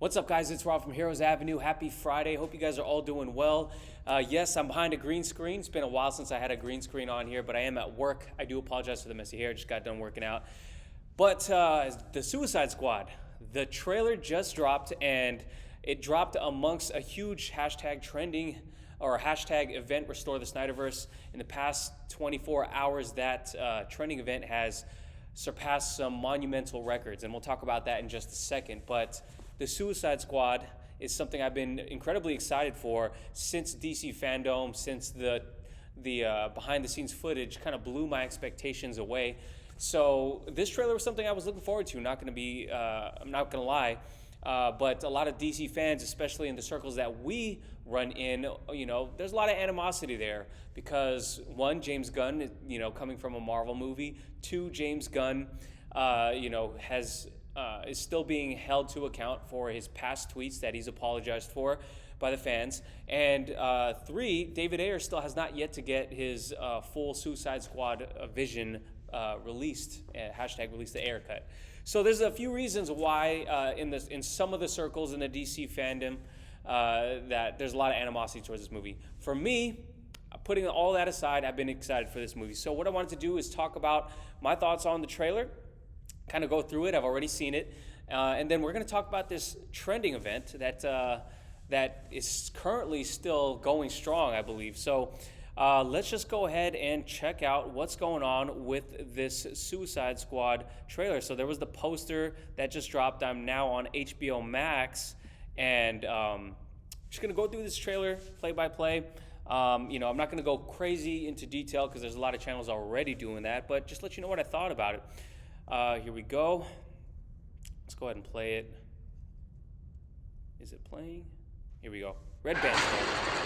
What's up, guys? It's Rob from Heroes Avenue. Happy Friday. Hope you guys are all doing well. Yes, I'm behind a green screen. It's been a while since I had a green screen on here, but I am at work. I do apologize for the messy hair. Just got done working out. But the Suicide Squad, the trailer just dropped, and it dropped amongst a huge hashtag trending or hashtag event Restore the SnyderVerse. In the past 24 hours, that trending event has surpassed some monumental records, and we'll talk about that in just a second. But the Suicide Squad is something I've been incredibly excited for since DC Fandom, since the behind-the-scenes footage kind of blew my expectations away. So this trailer was something I was looking forward to. I'm not gonna lie, but a lot of DC fans, especially in the circles that we run in, there's a lot of animosity there because one, James Gunn, coming from a Marvel movie. Two, James Gunn, is still being held to account for his past tweets that he's apologized for by the fans. And three, David Ayer still has not yet to get his full Suicide Squad vision released. Hashtag release the Ayer cut. So there's a few reasons why in some of the circles in the DC fandom that there's a lot of animosity towards this movie. For me, putting all that aside, I've been excited for this movie. So what I wanted to do is talk about my thoughts on the trailer, kind of go through it. I've already seen it. And then we're going to talk about this trending event that is currently still going strong, I believe. So let's just go ahead and check out what's going on with this Suicide Squad trailer. So there was the poster that just dropped. I'm now on HBO Max, and just going to go through this trailer play by play. I'm not going to go crazy into detail because there's a lot of channels already doing that, but just let you know what I thought about it. Here we go. Let's go ahead and play it. Is it playing? Here we go. Red band.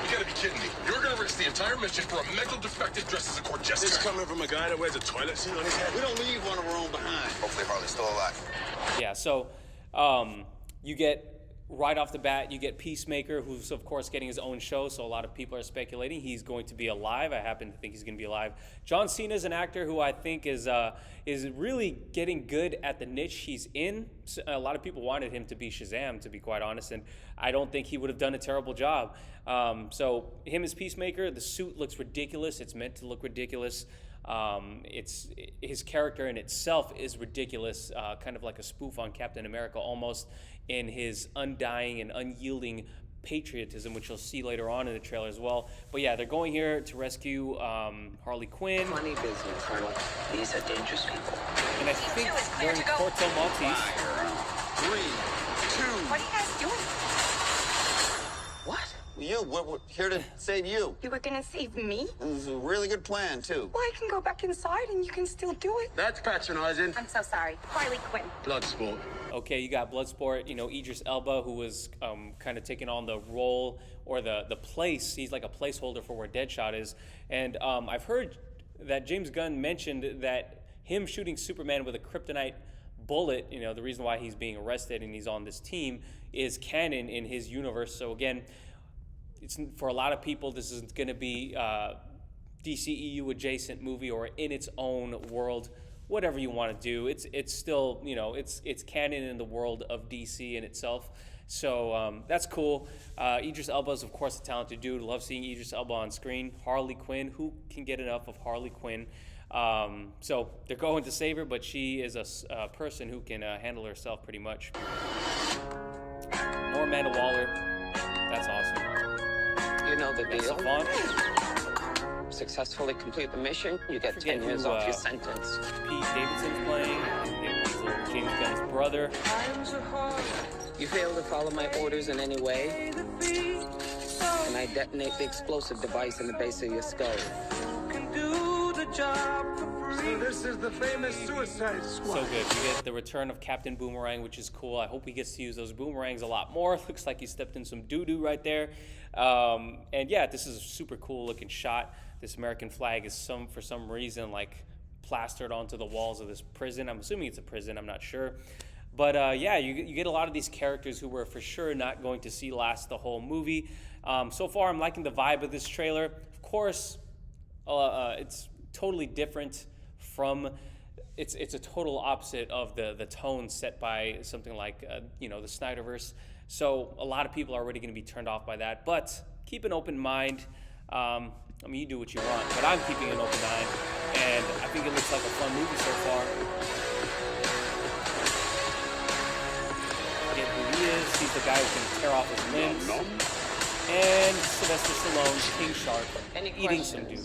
You gotta be kidding me. You're gonna risk the entire mission for a mental defective dressed as a court jester. This coming from a guy that wears a toilet seat on his head. We don't leave one of our own behind. Hopefully Harley's still alive. Yeah, so you get, right off the bat, you get Peacemaker, who's of course getting his own show, so a lot of people are speculating he's going to be alive. I happen to think he's going to be alive. John Cena is an actor who I think is really getting good at the niche he's in. A lot of people wanted him to be Shazam, to be quite honest, and I don't think he would have done a terrible job. So him as Peacemaker, the suit looks ridiculous. It's meant to look ridiculous. It's his character in itself is ridiculous, kind of like a spoof on Captain America almost, in his undying and unyielding patriotism, which you'll see later on in the trailer as well. But yeah, they're going here to rescue Harley Quinn. Funny business, Colonel. These are dangerous people. And I think they're in Corto Maltese. 3, 2. What are you guys doing? What? We're here to save you. You were gonna save me? It was a really good plan, too. Well, I can go back inside and you can still do it. That's patronizing. I'm so sorry. Harley Quinn. Bloodsport. Okay, you got Bloodsport, Idris Elba, who was kind of taking on the role or the place. He's like a placeholder for where Deadshot is. And I've heard that James Gunn mentioned that him shooting Superman with a kryptonite bullet, the reason why he's being arrested and he's on this team, is canon in his universe. So again, it's, for a lot of people, this is going to be DCEU adjacent movie or in its own world. Whatever you want to do, it's still, it's canon in the world of DC in itself. So that's cool. Idris Elba is, of course, a talented dude. Love seeing Idris Elba on screen. Harley Quinn, who can get enough of Harley Quinn? So they're going to save her, but she is a person who can handle herself pretty much. More Amanda Waller. That's awesome. You know the deal. Savant. Successfully complete the mission, you get 10 years off your sentence. Pete Davidson's playing. He's little James Gunn's brother. You fail to follow my orders in any way, and I detonate the explosive device in the base of your skull. So this is the famous Suicide Squad. So good. You get the return of Captain Boomerang, which is cool. I hope he gets to use those boomerangs a lot more. Looks like he stepped in some doo-doo right there. And yeah, this is a super cool looking shot. This American flag is for some reason like plastered onto the walls of this prison. I'm assuming it's a prison. I'm not sure. But yeah, you get a lot of these characters who we're for sure not going to see last the whole movie. So far, I'm liking the vibe of this trailer. Of course, it's totally different from it's a total opposite of the tone set by something like the SnyderVerse. So a lot of people are already going to be turned off by that. But keep an open mind. I mean, you do what you want, but I'm keeping an open mind, and I think it looks like a fun movie so far. Forget who he is. He's the guy who can tear off his limbs. And Sylvester Stallone's King Shark eating some dude.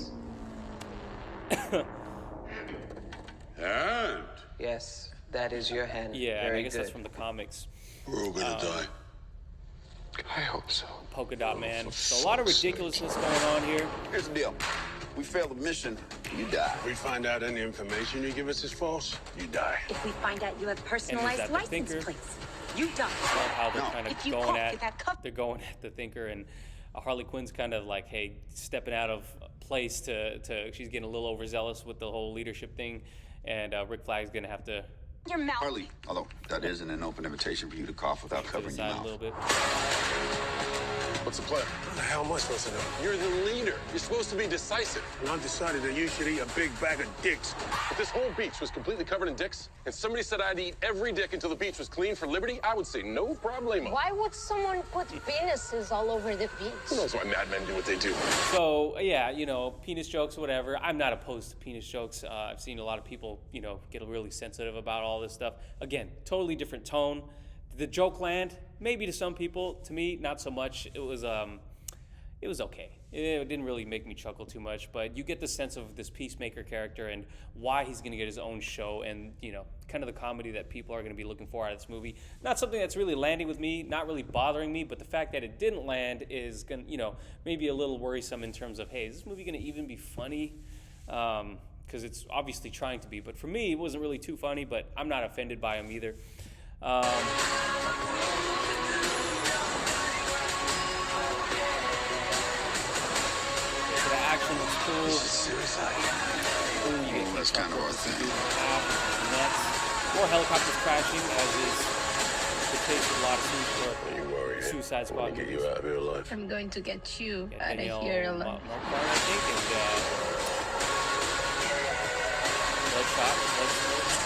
And Yes, that is your hand. Yeah, Very I guess good. that's from the comics. we're all gonna die. I hope so. Polka Dot Man. for So a lot of fuck's sake. ridiculousness going on here. Here's the deal. We fail the mission, you die. If we find out any information you give us is false, you die. If we find out you have And personalized is that the license Thinker? plates, you die. Love how they're No. kind of If you going caught at that cup- they're going at the Thinker, and Harley Quinn's kind of like, hey, stepping out of place to she's getting a little overzealous with the whole leadership thing, and Rick Flag's gonna have to Your mouth. Harley, although that isn't an open invitation for you to cough without to the covering your side a mouth. little bit. What's the plan? How the hell am I supposed to know? You're the leader. You're supposed to be decisive. And I've decided that you should eat a big bag of dicks. If this whole beach was completely covered in dicks, and somebody said I'd eat every dick until the beach was clean for liberty, I would say no problemo. Why would someone put penises all over the Who beach? knows why madmen do what they do? So yeah, you know, penis jokes, whatever. I'm not opposed to penis jokes. I've seen a lot of people, you know, get really sensitive about all this stuff. Again, totally different tone. The joke land, maybe to some people. To me, not so much. It was okay. It didn't really make me chuckle too much, but you get the sense of this Peacemaker character and why he's going to get his own show, and you know, kind of the comedy that people are going to be looking for out of this movie. Not something that's really landing with me, not really bothering me, but the fact that it didn't land is going to, you know, maybe a little worrisome in terms of, hey, is this movie going to even be funny? Because it's obviously trying to be, but for me, it wasn't really too funny, but I'm not offended by him either. So the action looks cool. Suicide. Ooh, you get That's kind of our thing. nuts. More helicopters crashing, as is the case with a lot of You worried? Suicide I Squad want to get you movies. out of here alive. I'm going to get you Yeah, out Danielle of here alive. Marquardt, I think, and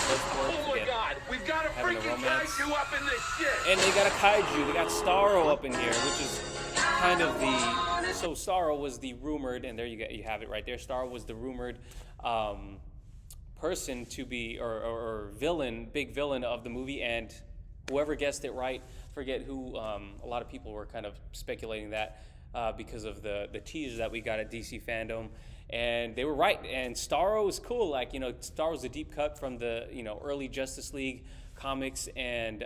Bloodsport. Oh my God, we've got a Having a freaking romance. kaiju up in this shit. And they got a kaiju. They got Starro up in here, which is kind of the. So Starro was the rumored, and there you have it right there. Starro was the rumored person to be, or villain, big villain of the movie, and whoever guessed it right, forget who. A lot of people were kind of speculating that because of the teasers that we got at DC Fandom. And they were right. And Starro is cool. Like, you know, Starro's a deep cut from the, you know, early Justice League comics. And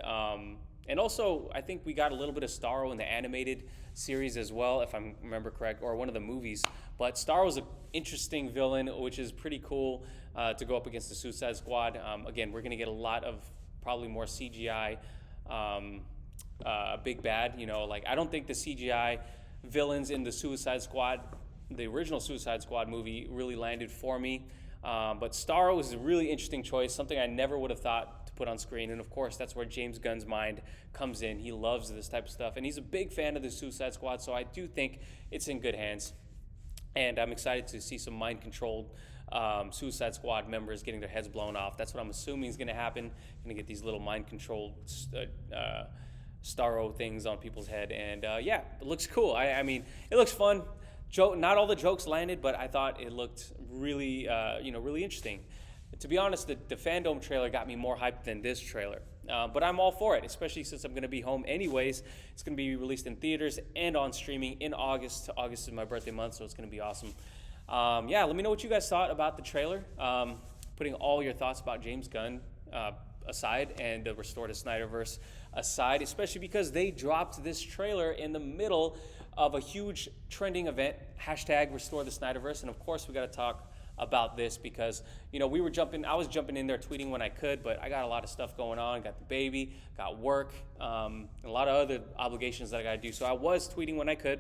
also, I think we got a little bit of Starro in the animated series as well, if I remember correct, or one of the movies. But Starro's an interesting villain, which is pretty cool to go up against the Suicide Squad. Again, we're going to get a lot of probably more CGI big bad. You know, like, I don't think the CGI villains in the Suicide Squad, the original Suicide Squad movie, really landed for me. But Starro was a really interesting choice, something I never would have thought to put on screen. And of course, that's where James Gunn's mind comes in. He loves this type of stuff, and he's a big fan of the Suicide Squad, so I do think it's in good hands. And I'm excited to see some mind-controlled Suicide Squad members getting their heads blown off. That's what I'm assuming is going to happen. Going to get these little mind-controlled Starro things on people's head. And yeah, it looks cool. I mean, it looks fun. Not all the jokes landed, but I thought it looked really, really interesting. To be honest, the Fandom trailer got me more hyped than this trailer. But I'm all for it, especially since I'm going to be home anyways. It's going to be released in theaters and on streaming in August. August is my birthday month, so it's going to be awesome. Yeah, let me know what you guys thought about the trailer. Putting all your thoughts about James Gunn aside and the Restore to SnyderVerse aside, especially because they dropped this trailer in the middle of a huge trending event, hashtag Restore the SnyderVerse. And of course, we got to talk about this because, you know, I was jumping in there tweeting when I could, but I got a lot of stuff going on. Got the baby, got work, a lot of other obligations that I got to do. So I was tweeting when I could.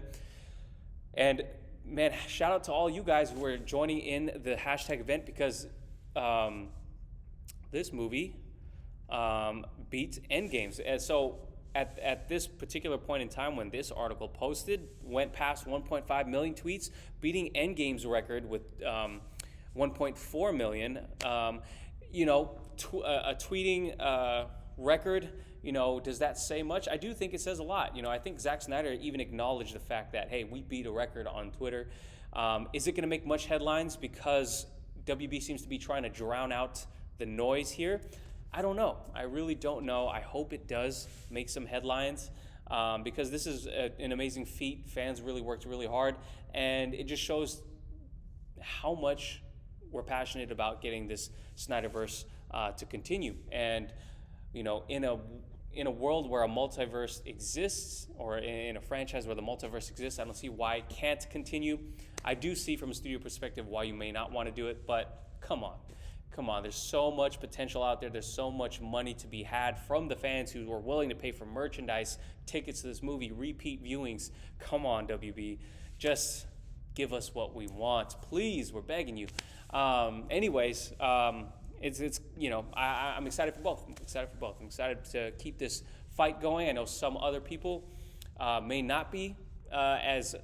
And man, shout out to all you guys who were joining in the hashtag event because this movie beats Endgames. And so at this particular point in time when this article posted, went past 1.5 million tweets, beating Endgame's record with 1.4 million. A tweeting record, does that say much? I do think it says a lot. I think Zack Snyder even acknowledged the fact that, hey, we beat a record on Twitter. Is it going to make much headlines because WB seems to be trying to drown out the noise here? I don't know. I really don't know. I hope it does make some headlines because this is an amazing feat. Fans really worked really hard, and it just shows how much we're passionate about getting this SnyderVerse to continue. And in a world where a multiverse exists, or in a franchise where the multiverse exists, I don't see why it can't continue. I do see from a studio perspective why you may not want to do it, but come on. There's so much potential out there. There's so much money to be had from the fans who were willing to pay for merchandise, tickets to this movie, repeat viewings. Come on, WB. Just give us what we want. Please, we're begging you. Anyways, it's I'm excited for both. I'm excited to keep this fight going. I know some other people may not be as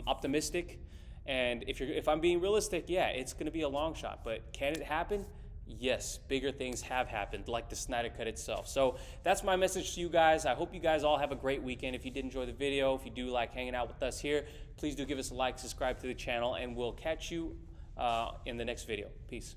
optimistic, and if I'm being realistic, yeah, it's going to be a long shot. But can it happen? Yes, bigger things have happened, like the Snyder Cut itself. So that's my message to you guys. I hope you guys all have a great weekend. If you did enjoy the video, if you do like hanging out with us here, please do give us a like, subscribe to the channel, and we'll catch you in the next video. Peace.